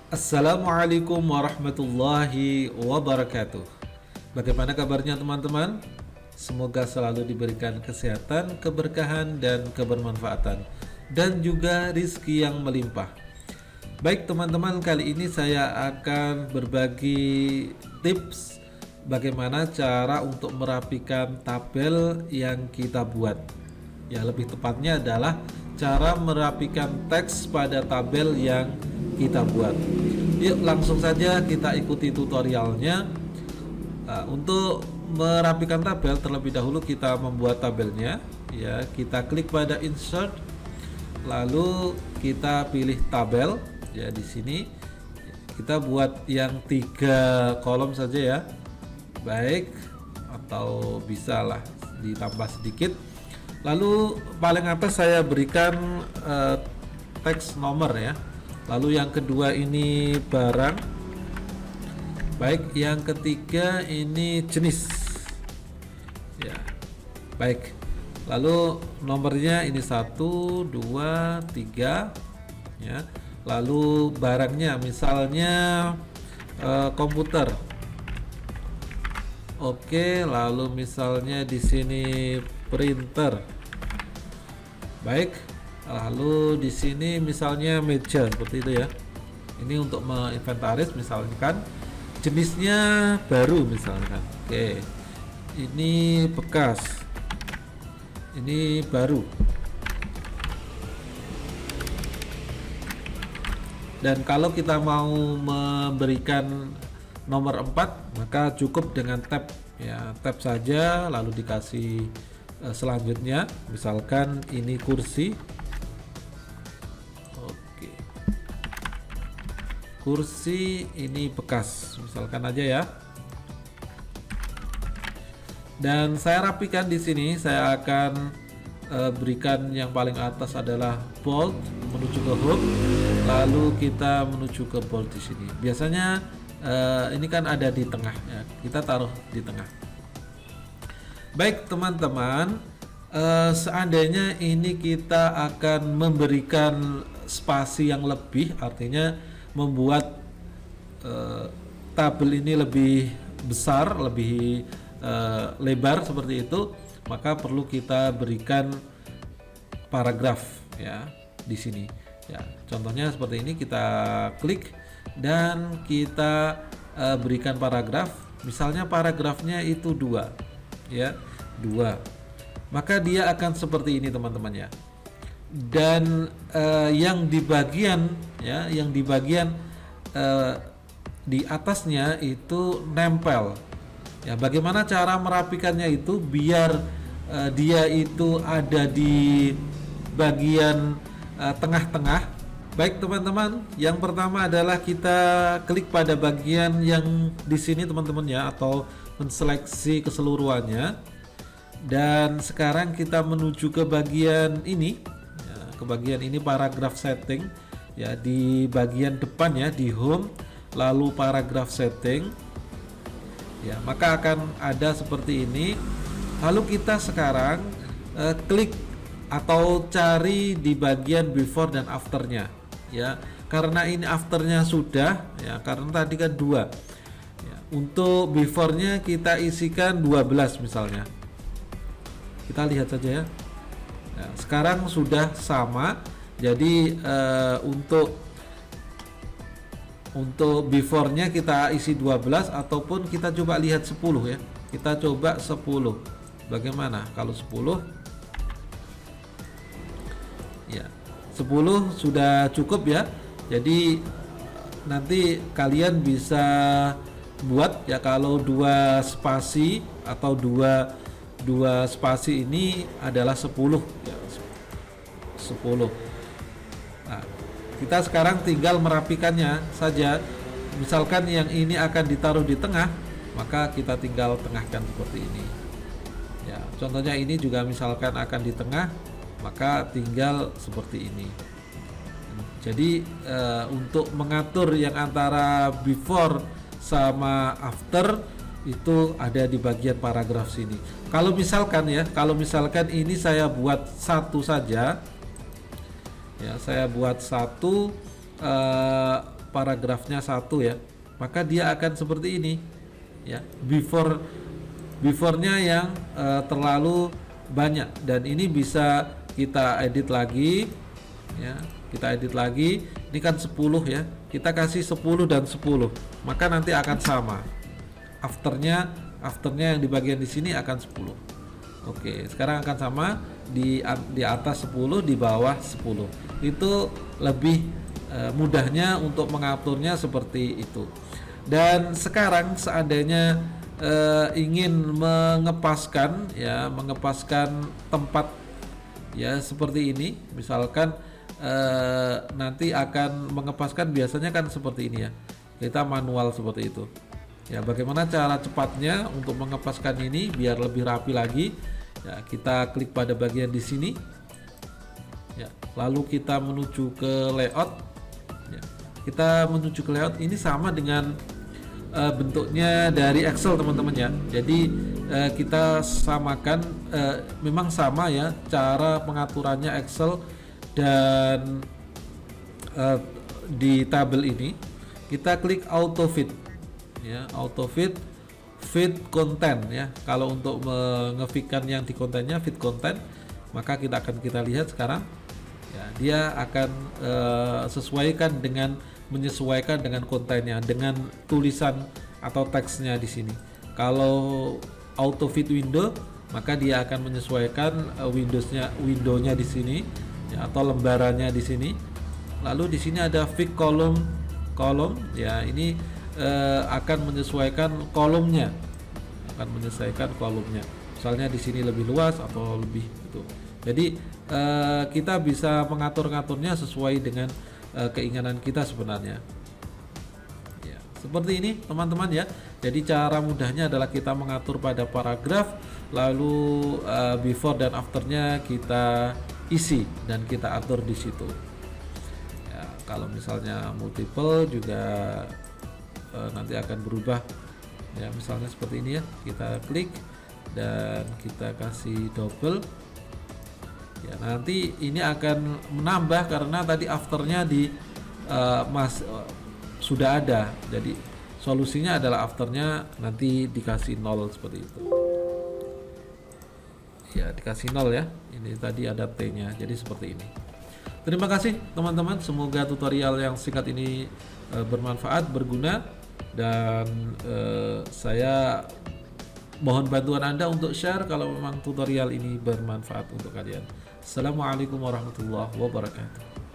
Assalamualaikum warahmatullahi wabarakatuh. Bagaimana kabarnya teman-teman? Semoga selalu diberikan kesehatan, keberkahan, dan kebermanfaatan, dan juga rizki yang melimpah. Baik teman-teman, kali ini saya akan berbagi tips bagaimana cara untuk merapikan tabel yang kita buat. Ya, lebih tepatnya adalah cara merapikan teks pada tabel yang kita buat. Yuk langsung saja kita ikuti tutorialnya. Untuk merapikan tabel terlebih dahulu kita membuat tabelnya. Ya, kita klik pada insert, lalu kita pilih tabel. Ya, di sini kita buat yang 3 kolom saja ya. Baik, atau bisa lah ditambah sedikit. Lalu paling atas saya berikan teks nomor ya. Lalu yang kedua ini barang. Baik, yang ketiga ini jenis. Ya. Baik. Lalu nomornya ini 1, 2, 3 ya. Lalu barangnya misalnya komputer. Oke, lalu misalnya di sini printer. Baik. Lalu di sini misalnya meja seperti itu ya. Ini untuk menginventaris misalkan jenisnya baru misalkan. Oke. Ini bekas. Ini baru. Dan kalau kita mau memberikan nomor 4, maka cukup dengan tab ya, tab saja lalu dikasih selanjutnya. Misalkan ini kursi. Kursi ini bekas misalkan aja ya. Dan saya rapikan di sini, saya akan berikan yang paling atas adalah bold menuju ke home, lalu kita menuju ke bold di sini. Biasanya ini kan ada di tengah ya, kita taruh di tengah. Baik teman-teman, seandainya ini kita akan memberikan spasi yang lebih, artinya membuat tabel ini lebih besar, lebih lebar seperti itu, maka perlu kita berikan paragraf ya di sini. Ya, contohnya seperti ini, kita klik dan kita berikan paragraf. Misalnya paragrafnya itu 2 ya, 2. Maka dia akan seperti ini teman-teman ya. Dan yang di bagian ya, yang di bagian di atasnya itu nempel ya. Bagaimana cara merapikannya itu biar dia itu ada di bagian tengah-tengah. Baik teman-teman, yang pertama adalah kita klik pada bagian yang di sini teman-teman ya, atau menseleksi keseluruhannya. Dan sekarang kita menuju ke bagian ini. Ke bagian ini paragraf setting ya, di bagian depan ya, di home, lalu paragraf setting ya, maka akan ada seperti ini. Lalu kita sekarang klik atau cari di bagian before dan afternya ya, karena ini afternya sudah ya, karena tadi kan 2 ya. Untuk beforenya kita isikan 12 misalnya, kita lihat saja ya. Nah, sekarang sudah sama. Jadi untuk before-nya kita isi 12, ataupun kita coba lihat 10 ya. Kita coba 10. Bagaimana kalau 10? Ya, 10 sudah cukup ya. Jadi nanti kalian bisa buat ya, kalau 2 spasi atau dua spasi ini adalah 10 ya, 10. Nah, kita sekarang tinggal merapikannya saja. Misalkan yang ini akan ditaruh di tengah, maka kita tinggal tengahkan seperti ini ya. Contohnya ini juga misalkan akan di tengah, maka tinggal seperti ini. Jadi untuk mengatur yang antara before sama after itu ada di bagian paragraf sini. Kalau misalkan ya, kalau misalkan ini saya buat 1 saja ya, saya buat 1 paragrafnya satu ya, maka dia akan seperti ini ya, beforenya yang terlalu banyak, dan ini bisa kita edit lagi ya, kita edit lagi. Ini kan 10 ya, kita kasih 10 dan 10, maka nanti akan sama, afternya yang di bagian di sini akan 10. Oke, sekarang akan sama di atas 10, di bawah 10. Itu lebih mudahnya untuk mengaturnya seperti itu. Dan sekarang seandainya ingin mengepaskan tempat ya seperti ini, misalkan nanti akan mengepaskan, biasanya kan seperti ini ya, kita manual seperti itu ya. Bagaimana cara cepatnya untuk mengepaskan ini biar lebih rapi lagi ya, kita klik pada bagian di sini ya, lalu kita menuju ke layout ya. Kita menuju ke layout, ini sama dengan bentuknya dari Excel teman-teman ya. Jadi kita samakan, memang sama ya cara pengaturannya Excel. Dan di tabel ini kita klik auto fit ya, auto fit content ya. Kalau untuk mengefitkan yang di kontennya fit content, maka kita lihat sekarang ya, dia akan menyesuaikan dengan kontennya, dengan tulisan atau teksnya di sini. Kalau auto fit window, maka dia akan menyesuaikan windownya di sini ya, atau lembarannya di sini. Lalu di sini ada fit kolom ya, ini akan menyesuaikan kolomnya, misalnya di sini lebih luas atau lebih itu. Jadi kita bisa mengatur-ngaturnya sesuai dengan keinginan kita sebenarnya ya, seperti ini teman-teman ya. Jadi cara mudahnya adalah kita mengatur pada paragraf, lalu before dan afternya kita isi dan kita atur di situ ya. Kalau misalnya multiple juga nanti akan berubah ya, misalnya seperti ini ya, kita klik dan kita kasih double ya, nanti ini akan menambah karena tadi afternya sudah ada. Jadi solusinya adalah afternya nanti dikasih 0 seperti itu ya, dikasih 0 ya. Ini tadi ada T-nya, jadi seperti ini. Terima kasih teman-teman, semoga tutorial yang singkat ini bermanfaat, berguna, dan saya mohon bantuan Anda untuk share kalau memang tutorial ini bermanfaat untuk kalian. Assalamualaikum warahmatullahi wabarakatuh.